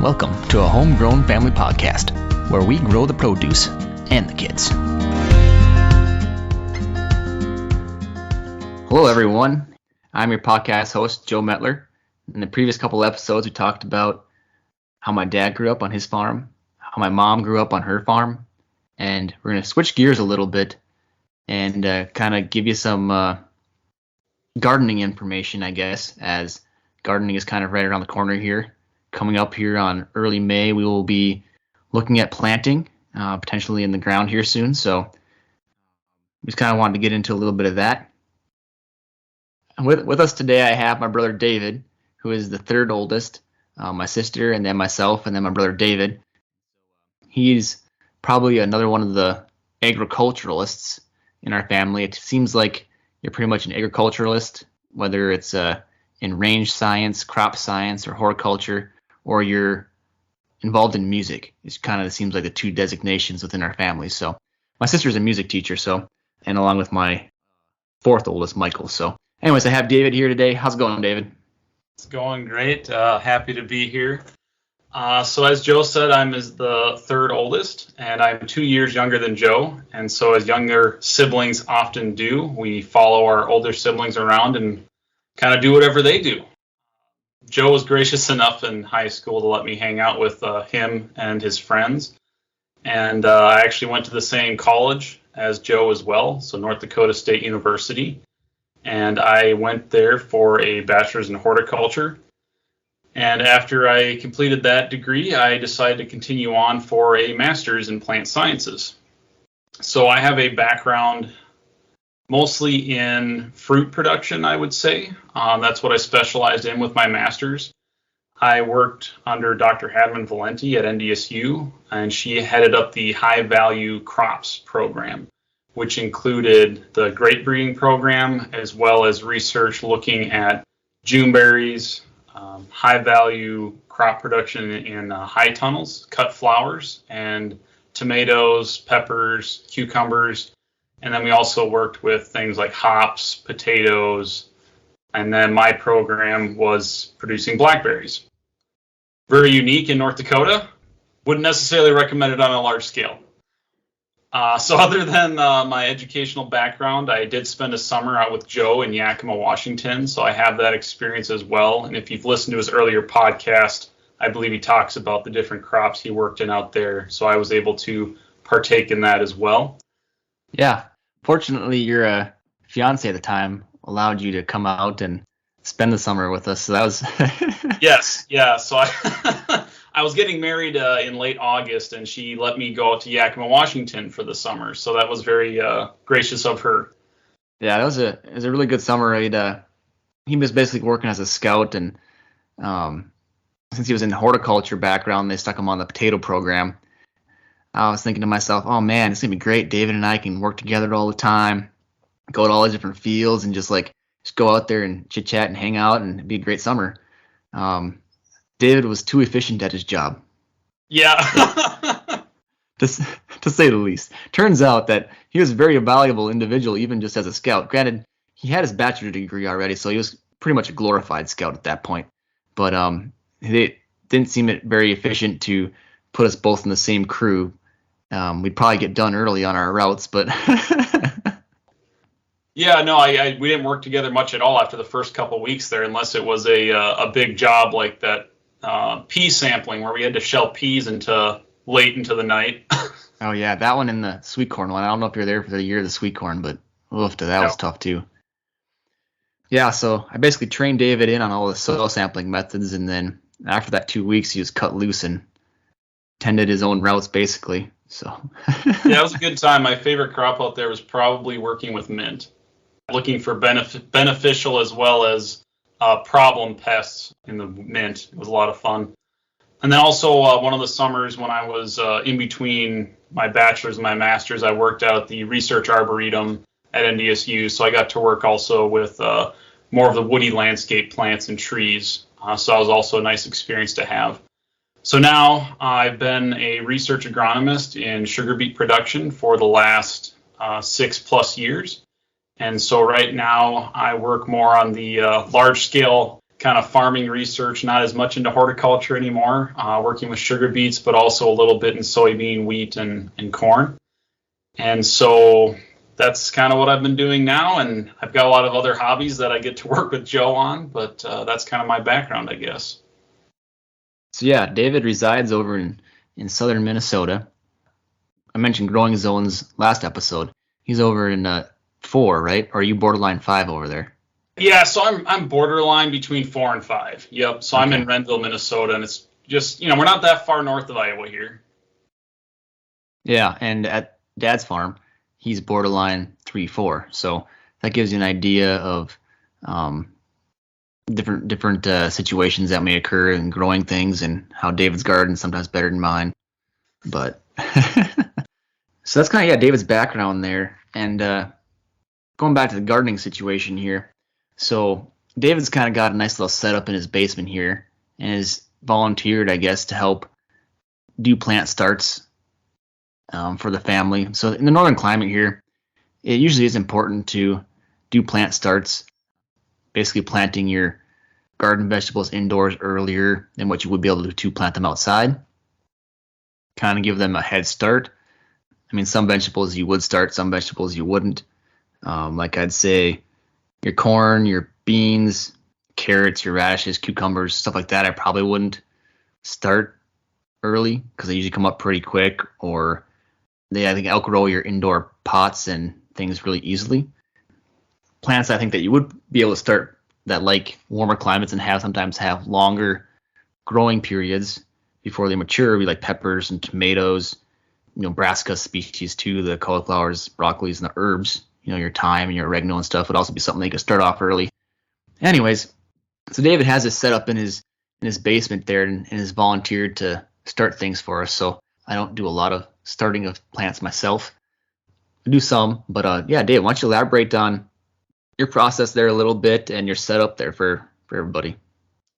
Welcome to a homegrown family podcast where we grow the produce and the kids. Hello, everyone. I'm your podcast host, Joe Metler. In the previous couple episodes, we talked about how my dad grew up on his farm, how my mom grew up on her farm, and we're going to switch gears a little bit and kind of give you some gardening information, I guess, as gardening is kind of right around the corner here. Coming up here on early May, we will be looking at planting, potentially in the ground here soon. So we just kind of wanted to get into a little bit of that. And with us today, I have my brother David, who is the third oldest, my sister, and then myself, and then my brother David. He's probably another one of the agriculturalists in our family. It seems like you're pretty much an agriculturalist, whether it's in range science, crop science, or horticulture, or you're involved in music. It kind of seems like the two designations within our family. So my sister's a music teacher, and along with my fourth oldest, Michael. So anyways, I have David here today. How's it going, David? It's going great. Happy to be here. So as Joe said, I'm the third oldest, and I'm 2 years younger than Joe. And so as younger siblings often do, we follow our older siblings around and kind of do whatever they do. Joe was gracious enough in high school to let me hang out with him and his friends. And I actually went to the same college as Joe as well, so North Dakota State University. And I went there for a bachelor's in horticulture. And after I completed that degree, I decided to continue on for a master's in plant sciences. So I have a background mostly in fruit production, I would say. That's what I specialized in with my master's. I worked under Dr. Hadman Valenti at NDSU, and she headed up the high value crops program, which included the grape breeding program, as well as research looking at Juneberries, high value crop production in high tunnels, cut flowers, and tomatoes, peppers, cucumbers. And then we also worked with things like hops, potatoes, and then my program was producing blackberries. Very unique in North Dakota. Wouldn't necessarily recommend it on a large scale. So other than my educational background, I did spend a summer out with Joe in Yakima, Washington, so I have that experience as well. And if you've listened to his earlier podcast, I believe he talks about the different crops he worked in out there, so I was able to partake in that as well. Yeah. Fortunately, your fiance at the time allowed you to come out and spend the summer with us. So that was Yes, yeah. So I was getting married in late August, and she let me go out to Yakima, Washington for the summer. So that was very gracious of her. Yeah, it was a really good summer. He was basically working as a scout, and since he was in the horticulture background, they stuck him on the potato program. I was thinking to myself, oh man, it's gonna be great. David and I can work together all the time, go to all the different fields, and just go out there and chit chat and hang out, and it'd be a great summer. David was too efficient at his job. Yeah. to say the least. Turns out that he was a very valuable individual, even just as a scout. Granted, he had his bachelor's degree already, so he was pretty much a glorified scout at that point. But it didn't seem very efficient to put us both in the same crew. We'd probably get done early on our routes, but yeah, no, we didn't work together much at all after the first couple weeks there, unless it was a big job like that pea sampling where we had to shell peas late into the night. Oh yeah, that one and the sweet corn one. I don't know if you're there for the year of the sweet corn, but that was tough too. Yeah, so I basically trained David in on all the soil sampling methods, and then after that 2 weeks, he was cut loose and tended his own routes basically. So yeah, it was a good time. My favorite crop out there was probably working with mint, looking for beneficial as well as problem pests in the mint. It was a lot of fun. And then also one of the summers when I was in between my bachelor's and my master's, I worked out at the research arboretum at NDSU. So I got to work also with more of the woody landscape plants and trees. So that was also a nice experience to have. So now I've been a research agronomist in sugar beet production for the last 6+ years. And so right now I work more on the large scale kind of farming research, not as much into horticulture anymore, working with sugar beets, but also a little bit in soybean, wheat, and corn. And so that's kind of what I've been doing now. And I've got a lot of other hobbies that I get to work with Joe on, but that's kind of my background, I guess. So yeah, David resides over in southern Minnesota. I mentioned growing zones last episode. He's over in 4, right? Or are you borderline 5 over there? Yeah, so I'm borderline between 4 and 5. Yep. So I'm Okay. in Renville, Minnesota, and it's just, we're not that far north of Iowa here. Yeah, and at Dad's farm, he's borderline 3-4. So that gives you an idea of different situations that may occur in growing things, and how David's garden is sometimes better than mine. But so that's kind of David's background there. And going back to the gardening situation here, so David's kind of got a nice little setup in his basement here, and has volunteered, I guess, to help do plant starts for the family. So in the northern climate here, it usually is important to do plant starts, basically planting your garden vegetables indoors earlier than what you would be able to plant them outside. Kind of give them a head start. I mean, some vegetables you would start, some vegetables you wouldn't. Like I'd say your corn, your beans, carrots, your radishes, cucumbers, stuff like that, I probably wouldn't start early because they usually come up pretty quick, or I think outgrow your indoor pots and things really easily. Plants I think that you would be able to start that like warmer climates and sometimes have longer growing periods before they mature, be like peppers and tomatoes, brassica species too, the cauliflowers, broccolis, and the herbs, your thyme and your oregano and stuff would also be something they could start off early. Anyways, so David has this set up in his basement there, and has volunteered to start things for us. So I don't do a lot of starting of plants myself. I do some, but Dave, why don't you elaborate on your process there a little bit and your setup there for everybody?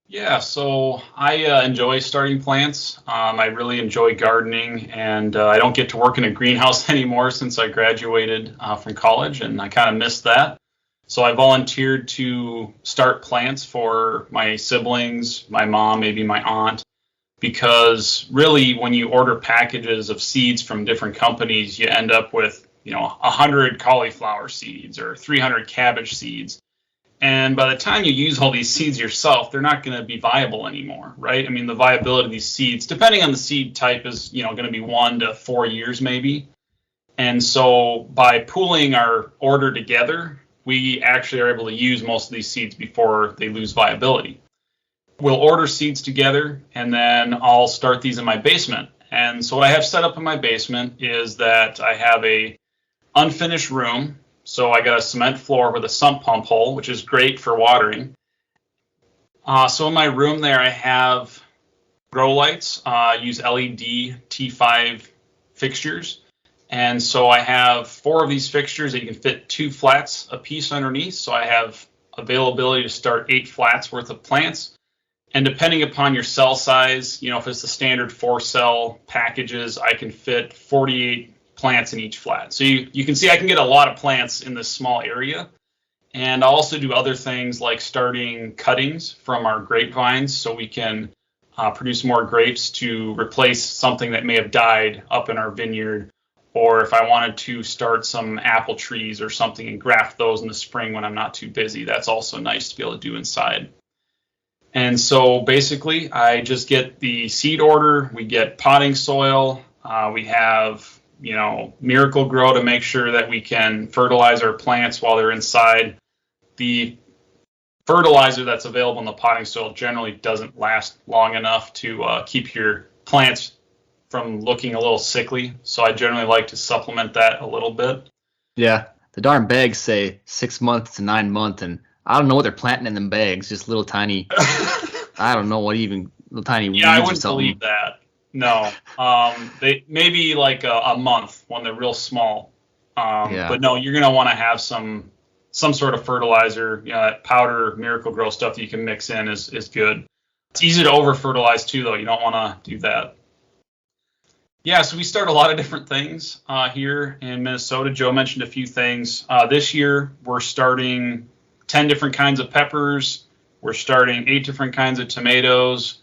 Yeah, so I enjoy starting plants. I really enjoy gardening, and I don't get to work in a greenhouse anymore since I graduated from college, and I kind of missed that. So I volunteered to start plants for my siblings, my mom, maybe my aunt, because really when you order packages of seeds from different companies, you end up with 100 cauliflower seeds or 300 cabbage seeds. And by the time you use all these seeds yourself, they're not going to be viable anymore, right? I mean, the viability of these seeds, depending on the seed type, is going to be 1 to 4 years maybe. And so by pooling our order together, we actually are able to use most of these seeds before they lose viability. We'll order seeds together, and then I'll start these in my basement. And so what I have set up in my basement is that I have a unfinished room. So I got a cement floor with a sump pump hole, which is great for watering. So in my room there, I have grow lights. Use LED T5 fixtures. And so I have 4 of these fixtures that you can fit 2 flats a piece underneath. So I have availability to start 8 flats worth of plants. And depending upon your cell size, if it's the standard 4-cell packages, I can fit 48 plants in each flat. So you can see I can get a lot of plants in this small area. And I also do other things like starting cuttings from our grapevines so we can produce more grapes to replace something that may have died up in our vineyard. Or if I wanted to start some apple trees or something and graft those in the spring when I'm not too busy, that's also nice to be able to do inside. And so basically I just get the seed order, we get potting soil, we have Miracle Grow to make sure that we can fertilize our plants while they're inside. The fertilizer that's available in the potting soil generally doesn't last long enough to keep your plants from looking a little sickly. So I generally like to supplement that a little bit. Yeah, the darn bags say 6 months to 9 months, and I don't know what they're planting in them bags. Just little tiny, I don't know what even, little tiny weeds or something. Yeah, I wouldn't believe that. No, they maybe like a month when they're real small. But no, you're gonna want to have some sort of fertilizer. That powder Miracle Grow stuff that you can mix in is good. It's easy to over fertilize too, though. You don't want to do that. Yeah, so we start a lot of different things here in Minnesota. Joe mentioned a few things. This year we're starting 10 different kinds of peppers. We're starting 8 different kinds of tomatoes.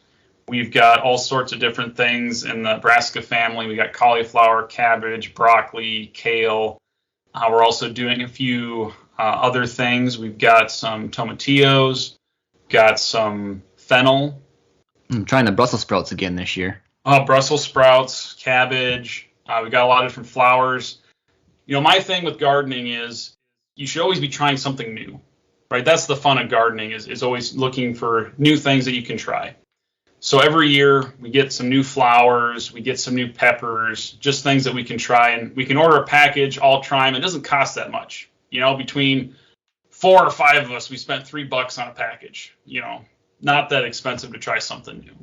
We've got all sorts of different things in the brassica family. We got cauliflower, cabbage, broccoli, kale. We're also doing a few other things. We've got some tomatillos, got some fennel. I'm trying the Brussels sprouts again this year. Brussels sprouts, cabbage. We got a lot of different flowers. My thing with gardening is you should always be trying something new, right? That's the fun of gardening is always looking for new things that you can try. So every year we get some new flowers, we get some new peppers, just things that we can try, and we can order a package, all try them. It doesn't cost that much. Between 4 or 5 of us, we spent $3 on a package. Not that expensive to try something new.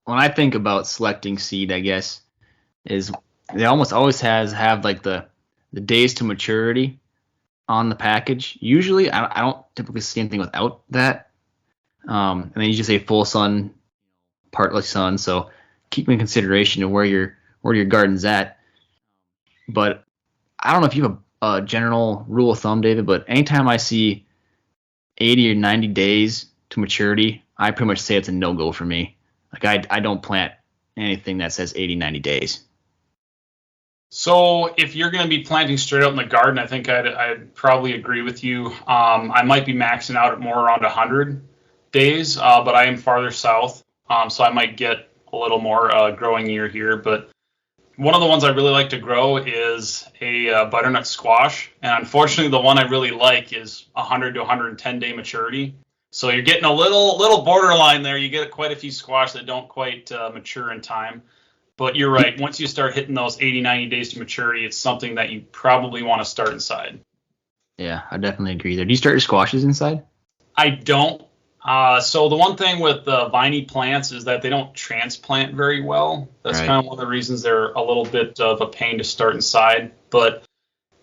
When I think about selecting seed, I guess, is they almost always have like the days to maturity on the package. Usually, I don't typically see anything without that. And then you just say full sun, partly sun. So keep in consideration of where your garden's at. But I don't know if you have a general rule of thumb, David, but anytime I see 80 or 90 days to maturity, I pretty much say it's a no-go for me. Like I don't plant anything that says 80, 90 days. So if you're going to be planting straight out in the garden, I think I'd probably agree with you. I might be maxing out at more around 100 days, but I am farther south, so I might get a little more growing year here. But one of the ones I really like to grow is a butternut squash, and unfortunately, the one I really like is 100 to 110 day maturity. So you're getting a little borderline there. You get quite a few squash that don't quite mature in time. But you're right. Once you start hitting those 80, 90 days to maturity, it's something that you probably want to start inside. Yeah, I definitely agree there. Do you start your squashes inside? I don't. So the one thing with viney plants is that they don't transplant very well. That's kind of one of the reasons they're a little bit of a pain to start inside. But,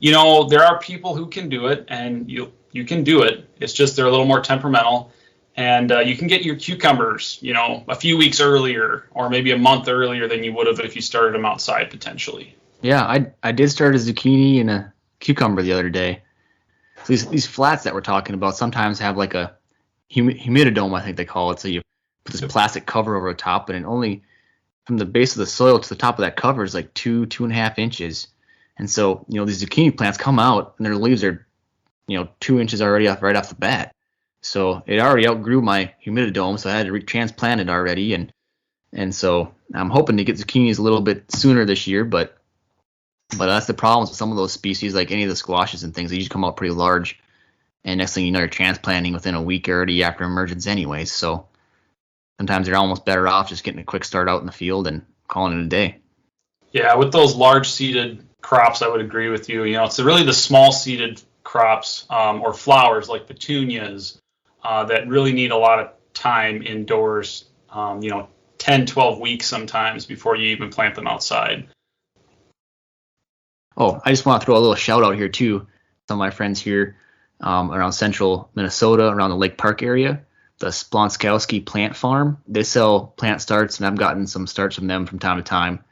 there are people who can do it, and you can do it. It's just they're a little more temperamental. And you can get your cucumbers, a few weeks earlier or maybe a month earlier than you would have if you started them outside potentially. Yeah, I did start a zucchini and a cucumber the other day. So these flats that we're talking about sometimes have like a humididome, I think they call it. So you put this plastic cover over the top, and it only from the base of the soil to the top of that cover is like 2.5 inches. And so, these zucchini plants come out and their leaves are, 2 inches already right off the bat. So it already outgrew my humididome, so I had to retransplant it already, and so I'm hoping to get zucchinis a little bit sooner this year, but that's the problem with some of those species, like any of the squashes and things. They usually come out pretty large, and next thing you know, you're transplanting within a week already after emergence anyways. So sometimes you're almost better off just getting a quick start out in the field and calling it a day. Yeah, with those large seeded crops, I would agree with you. It's really the small seeded crops or flowers like petunias that really need a lot of time indoors, 10, 12 weeks sometimes before you even plant them outside. Oh, I just want to throw a little shout out here too. Some of my friends here around central Minnesota, around the Lake Park area, the Splonskowski Plant Farm. They sell plant starts, and I've gotten some starts from them from time to time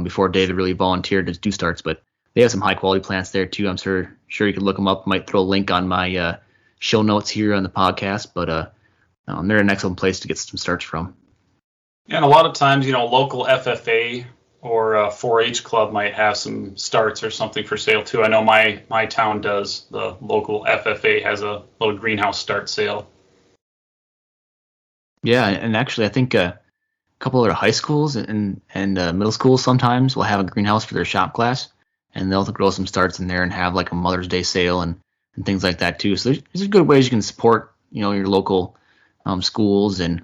before David really volunteered to do starts. But they have some high quality plants there too. I'm sure you could look them up. Might throw a link on my show notes here on the podcast, but they're an excellent place to get some starts from. And a lot of times, local FFA or 4-H club might have some starts or something for sale too. I know my town does. The local FFA has a little greenhouse start sale. Yeah, and actually, I think a couple of high schools and middle schools sometimes will have a greenhouse for their shop class, and they'll grow some starts in there and have like a Mother's Day sale and things like that too. So there's good ways you can support, your local schools and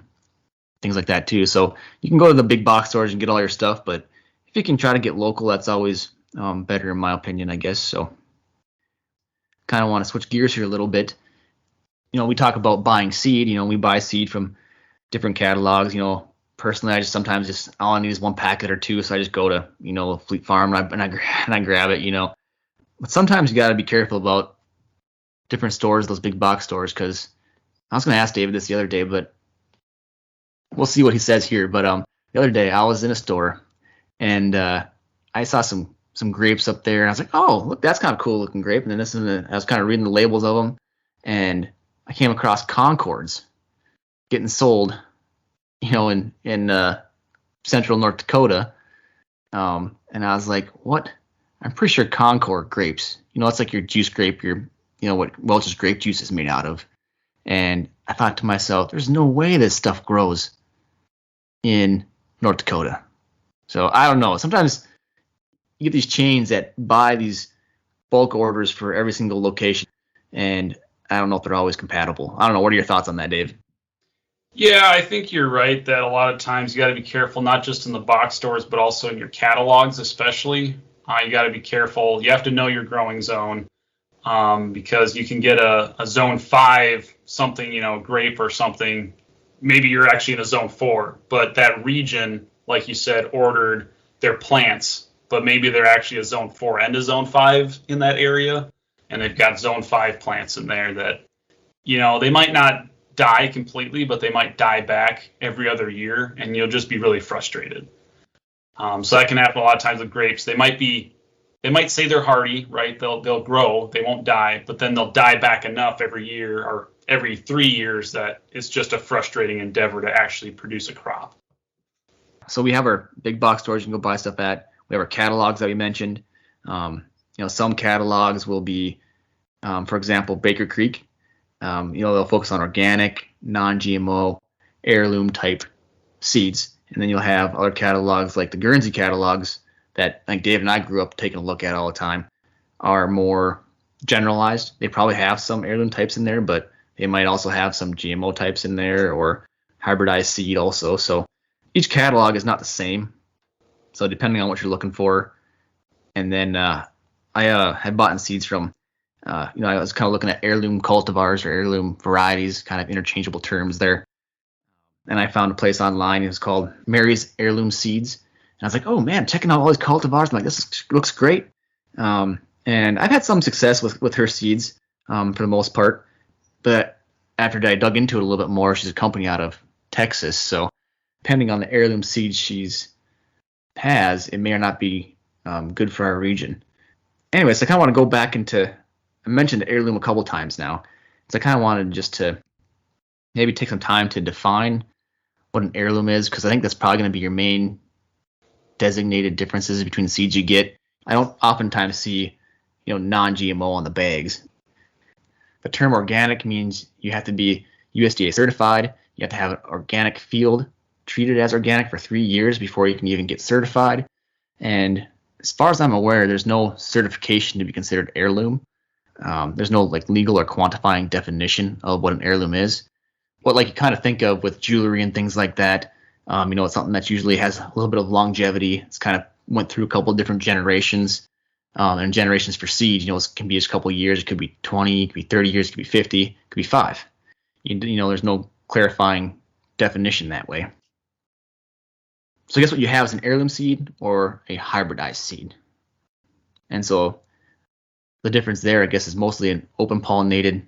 things like that too. So you can go to the big box stores and get all your stuff, but if you can try to get local, that's always better in my opinion, I guess. So kind of want to switch gears here a little bit. We talk about buying seed. We buy seed from different catalogs. Personally, I just sometimes all I need is one packet or two, so I just go to Fleet Farm and I grab it. But sometimes you got to be careful about different stores, those big box stores, because I was going to ask David this the other day, but we'll see what he says here. But the other day I was in a store and I saw some grapes up there, and I was like, oh, look, that's kind of cool looking grape. And then I was kind of reading the labels of them, and I came across Concords getting sold, in central North Dakota. And I was like, what? I'm pretty sure Concord grapes, it's like your juice grape, what Welch's grape juice is made out of. And I thought to myself, there's no way this stuff grows in North Dakota. So I don't know. Sometimes you get these chains that buy these bulk orders for every single location, and I don't know if they're always compatible. I don't know. What are your thoughts on that, Dave? Yeah, I think you're right that a lot of times you got to be careful, not just in the box stores, but also in your catalogs, especially. You got to be careful. You have to know your growing zone, because you can get a zone 5 something, grape or something. Maybe you're actually in a zone 4, but that region, like you said, ordered their plants, but maybe they're actually a zone 4 and a zone 5 in that area, and they've got zone 5 plants in there that, they might not die completely, but they might die back every other year, and you'll just be really frustrated. So that can happen a lot of times with grapes. They might say they're hardy, right? They'll grow, they won't die, but then they'll die back enough every year or every 3 years that it's just a frustrating endeavor to actually produce a crop. So we have our big box stores you can go buy stuff at. We have our catalogs that we mentioned. Some catalogs will be, for example, Baker Creek. They'll focus on organic, non-GMO, heirloom type seeds. And then you'll have other catalogs like the Guernsey catalogs that like Dave and I grew up taking a look at all the time, are more generalized. They probably have some heirloom types in there, but they might also have some GMO types in there or hybridized seed also. So each catalog is not the same. So depending on what you're looking for. And then I had bought in seeds from, I was kind of looking at heirloom cultivars or heirloom varieties, kind of interchangeable terms there. And I found a place online. It was called Mary's Heirloom Seeds. And I was like, oh man, checking out all these cultivars. I'm like, this looks great. And I've had some success with her seeds for the most part. But after I dug into it a little bit more, she's a company out of Texas. So depending on the heirloom seeds she's has, it may or not be good for our region. Anyways, I kind of want to go back into, I mentioned heirloom a couple times now. So I kind of wanted just to maybe take some time to define what an heirloom is, because I think that's probably going to be your main designated differences between the seeds you get. I don't oftentimes see, non-GMO on the bags. The term organic means you have to be USDA certified. You have to have an organic field treated as organic for 3 years before you can even get certified. And as far as I'm aware, there's no certification to be considered heirloom. There's no legal or quantifying definition of what an heirloom is. What you kind of think of with jewelry and things like that, it's something that usually has a little bit of longevity. It's kind of went through a couple of different generations, and generations for seeds. It can be just a couple of years. It could be 20, it could be 30 years, it could be 50, it could be 5. There's no clarifying definition that way. So I guess what you have is an heirloom seed or a hybridized seed. And so the difference there, I guess, is mostly an open pollinated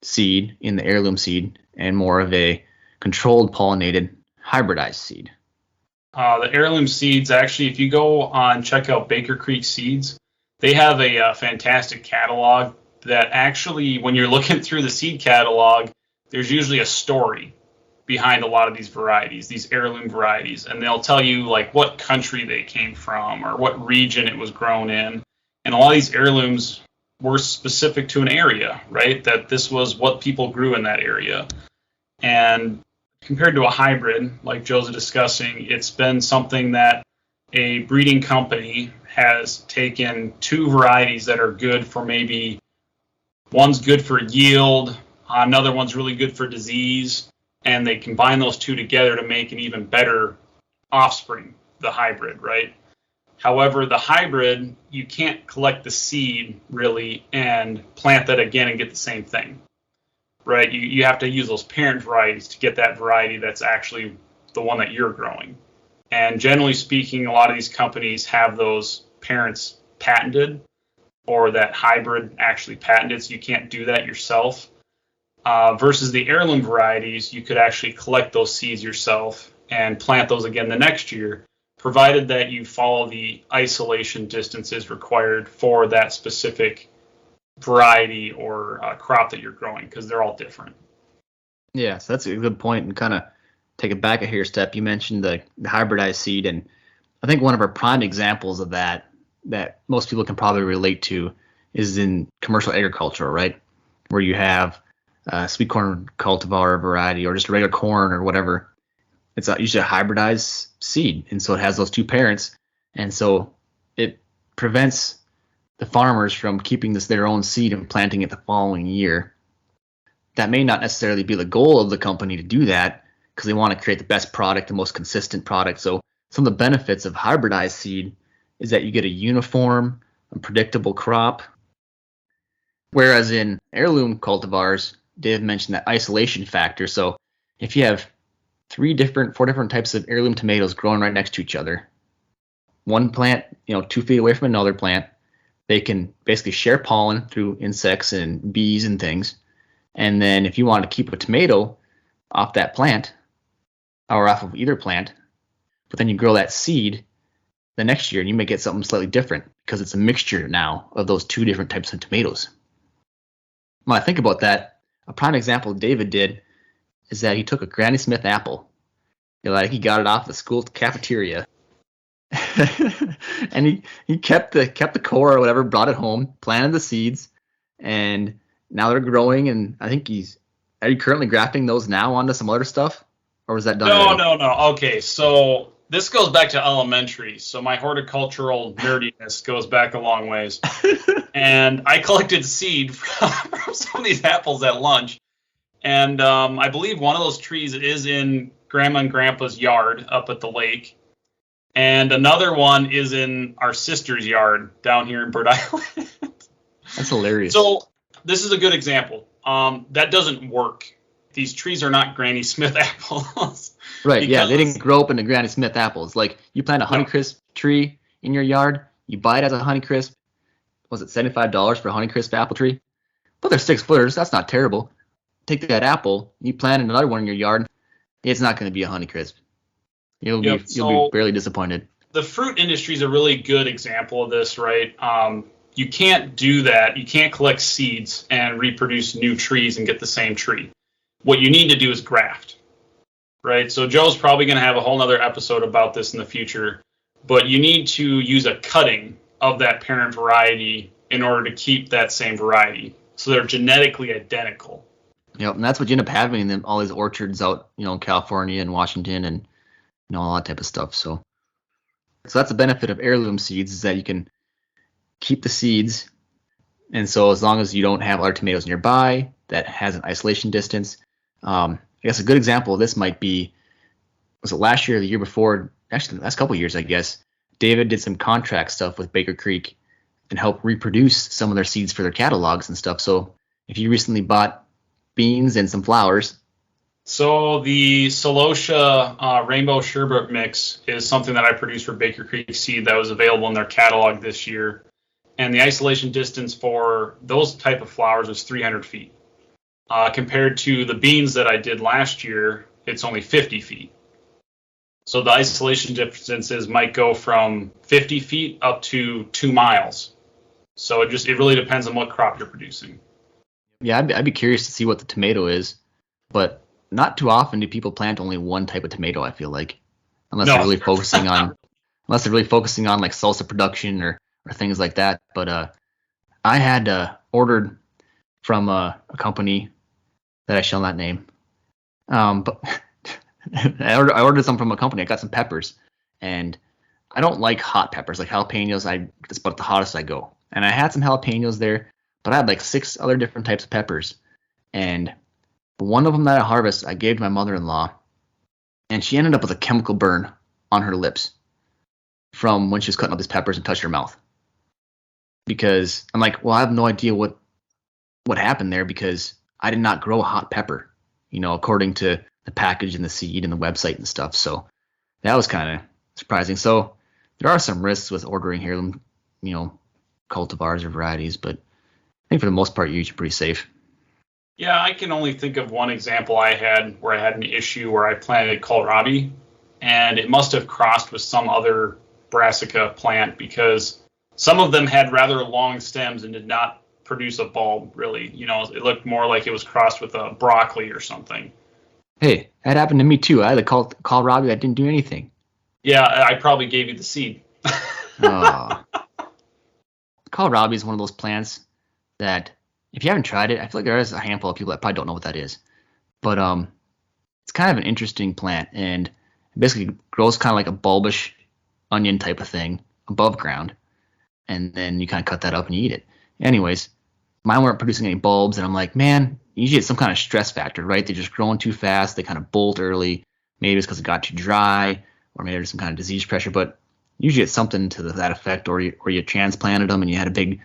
seed in the heirloom seed and more of a controlled pollinated hybridized seed. The heirloom seeds, actually, if you go on, check out Baker Creek Seeds, they have a fantastic catalog that actually, when you're looking through the seed catalog, there's usually a story behind a lot of these varieties, these heirloom varieties, and they'll tell you what country they came from or what region it was grown in. And a lot of these heirlooms were specific to an area, right? That this was what people grew in that area. And compared to a hybrid, like Joe's discussing, it's been something that a breeding company has taken 2 varieties that are good for maybe, one's good for yield, another one's really good for disease, and they combine those 2 together to make an even better offspring, the hybrid, right? However, the hybrid, you can't collect the seed really and plant that again and get the same thing, right? You have to use those parent varieties to get that variety that's actually the one that you're growing. And generally speaking, a lot of these companies have those parents patented or that hybrid actually patented, so you can't do that yourself. Versus the heirloom varieties, you could actually collect those seeds yourself and plant those again the next year, provided that you follow the isolation distances required for that specific variety or crop that you're growing, because they're all different. Yeah, so that's a good point. And kind of take it back a hair step. You mentioned the hybridized seed, and I think one of our prime examples of that most people can probably relate to is in commercial agriculture, right? Where you have sweet corn cultivar variety or just regular corn or whatever. It's usually a hybridized seed, and so it has those two parents, and so it prevents the farmers from keeping their own seed and planting it the following year. That may not necessarily be the goal of the company to do that because they want to create the best product, the most consistent product. So some of the benefits of hybridized seed is that you get a uniform and predictable crop. Whereas in heirloom cultivars, Dave mentioned that isolation factor. So if you have four different types of heirloom tomatoes growing right next to each other, one plant, 2 feet away from another plant, they can basically share pollen through insects and bees and things. And then if you want to keep a tomato off that plant or off of either plant, but then you grow that seed the next year and you may get something slightly different because it's a mixture now of those two different types of tomatoes. When I think about that, a prime example David did is that he took a Granny Smith apple. He got it off the school cafeteria. And he kept the core or whatever, brought it home, planted the seeds, and now they're growing. And I think are you currently grafting those now onto some other stuff, or was that done? No. Okay, so this goes back to elementary. So my horticultural nerdiness goes back a long ways. And I collected seed from some of these apples at lunch. And I believe one of those trees is in Grandma and Grandpa's yard up at the lake. And another one is in our sister's yard down here in Bird Island. That's hilarious. So this is a good example. That doesn't work. These trees are not Granny Smith apples. Right, yeah, they didn't grow up into Granny Smith apples. Like, you plant a Honeycrisp tree in your yard, you buy it as a Honeycrisp. Was it $75 for a Honeycrisp apple tree? But they're 6 footers, that's not terrible. Take that apple, you plant another one in your yard, it's not going to be a Honeycrisp. You'll be barely disappointed. The fruit industry is a really good example of this, right? You can't do that. You can't collect seeds and reproduce new trees and get the same tree. What you need to do is graft, right? So Joe's probably going to have a whole other episode about this in the future, but you need to use a cutting of that parent variety in order to keep that same variety. So they're genetically identical. Yep, and that's what you end up having in all these orchards out, in California and Washington and all that type of stuff. So that's the benefit of heirloom seeds, is that you can keep the seeds. And so as long as you don't have other tomatoes nearby that has an isolation distance, I guess a good example of this might be, was it last year or the year before? Actually, the last couple of years, I guess. David did some contract stuff with Baker Creek and helped reproduce some of their seeds for their catalogs and stuff. So if you recently bought beans and some flowers. So the Celosia Rainbow Sherbet Mix is something that I produced for Baker Creek Seed that was available in their catalog this year. And the isolation distance for those type of flowers was 300 feet. Compared to the beans that I did last year, it's only 50 feet. So the isolation distances might go from 50 feet up to 2 miles. So it really depends on what crop you're producing. Yeah, I'd be curious to see what the tomato is, but not too often do people plant only one type of tomato, I feel like, unless they're really focusing on like salsa production or things like that. But I had ordered from a company that I shall not name. But I ordered some from a company. I got some peppers, and I don't like hot peppers, like jalapenos. That's about the hottest I go. And I had some jalapenos there, but I had like 6 other different types of peppers. And one of them that I harvested, I gave to my mother-in-law, and she ended up with a chemical burn on her lips from when she was cutting up these peppers and touched her mouth. Because I'm like, well, I have no idea what happened there, because I did not grow a hot pepper, according to the package and the seed and the website and stuff. So that was kind of surprising. So there are some risks with ordering heirloom, cultivars or varieties, but I think for the most part, you're usually pretty safe. Yeah, I can only think of one example I had where I had an issue where I planted kohlrabi, and it must have crossed with some other brassica plant, because some of them had rather long stems and did not produce a bulb, really. It looked more like it was crossed with a broccoli or something. Hey, that happened to me too. I had to call Robbie that didn't do anything. Yeah, I probably gave you the seed. Oh. Kohlrabi is one of those plants that, if you haven't tried it, I feel like there is a handful of people that probably don't know what that is. But it's kind of an interesting plant, and it basically grows kind of like a bulbish onion type of thing above ground, and then you kind of cut that up and you eat it. Anyways, mine weren't producing any bulbs, and I'm like, man, usually it's some kind of stress factor, right? They're just growing too fast. They kind of bolt early. Maybe it's because it got too dry, or maybe there's some kind of disease pressure. But usually it's something to that effect, or you transplanted them and you had a big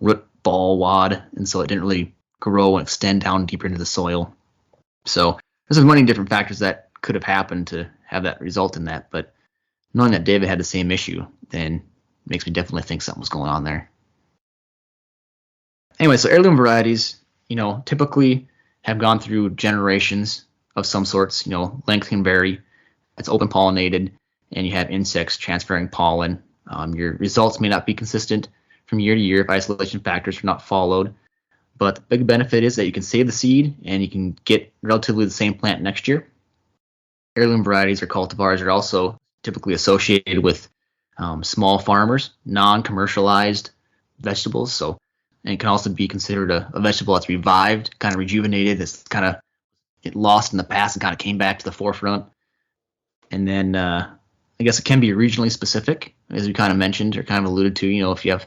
root ball wad, and so it didn't really grow and extend down deeper into the soil. So there's many different factors that could have happened to have that result in that. But knowing that David had the same issue, then makes me definitely think something was going on there. Anyway, so heirloom varieties, typically have gone through generations of some sorts. Length can vary. It's open pollinated, and you have insects transferring pollen. Your results may not be consistent from year to year if isolation factors are not followed. But the big benefit is that you can save the seed and you can get relatively the same plant next year. Heirloom varieties or cultivars are also typically associated with small farmers, non-commercialized vegetables. So, and it can also be considered a vegetable that's revived, kind of rejuvenated, that's kind of lost in the past and kind of came back to the forefront. And then I guess it can be regionally specific, as we kind of mentioned or kind of alluded to. If you have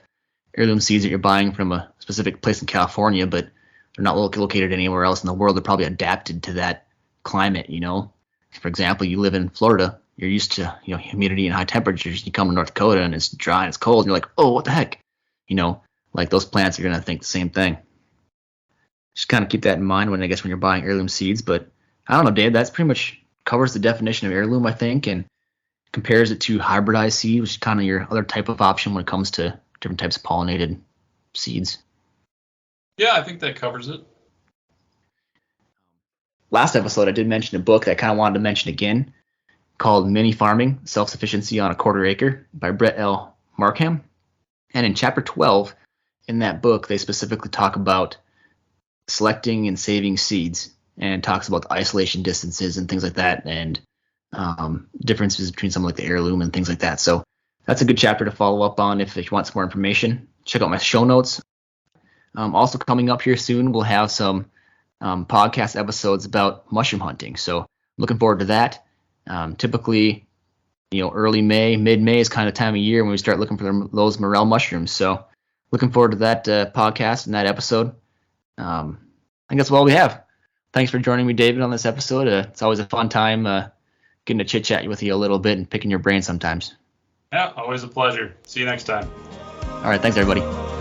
heirloom seeds that you're buying from a specific place in California, but they're not located anywhere else in the world, they're probably adapted to that climate. For example, you live in Florida, you're used to humidity and high temperatures. You come to North Dakota and it's dry and it's cold, and you're like, oh, what the heck? Like those plants are going to think the same thing. Just kind of keep that in mind when you're buying heirloom seeds. But I don't know, Dave, that's pretty much covers the definition of heirloom, I think, and compares it to hybridized seed, which is kind of your other type of option when it comes to different types of pollinated seeds. Yeah, I think that covers it. Last episode, I did mention a book that I kind of wanted to mention again called Mini Farming, Self-Sufficiency on a Quarter Acre by Brett L. Markham. And in chapter 12 in that book, they specifically talk about selecting and saving seeds and talks about the isolation distances and things like that, and differences between something like the heirloom and things like that. So that's a good chapter to follow up on if you want some more information. Check out my show notes. Also coming up here soon, we'll have some podcast episodes about mushroom hunting. So looking forward to that. Typically, early May, mid-May is kind of time of year when we start looking for those morel mushrooms. So looking forward to that podcast and that episode. I think that's all we have. Thanks for joining me, David, on this episode. It's always a fun time getting to chit-chat with you a little bit and picking your brain sometimes. Yeah, always a pleasure. See you next time. All right, thanks, everybody.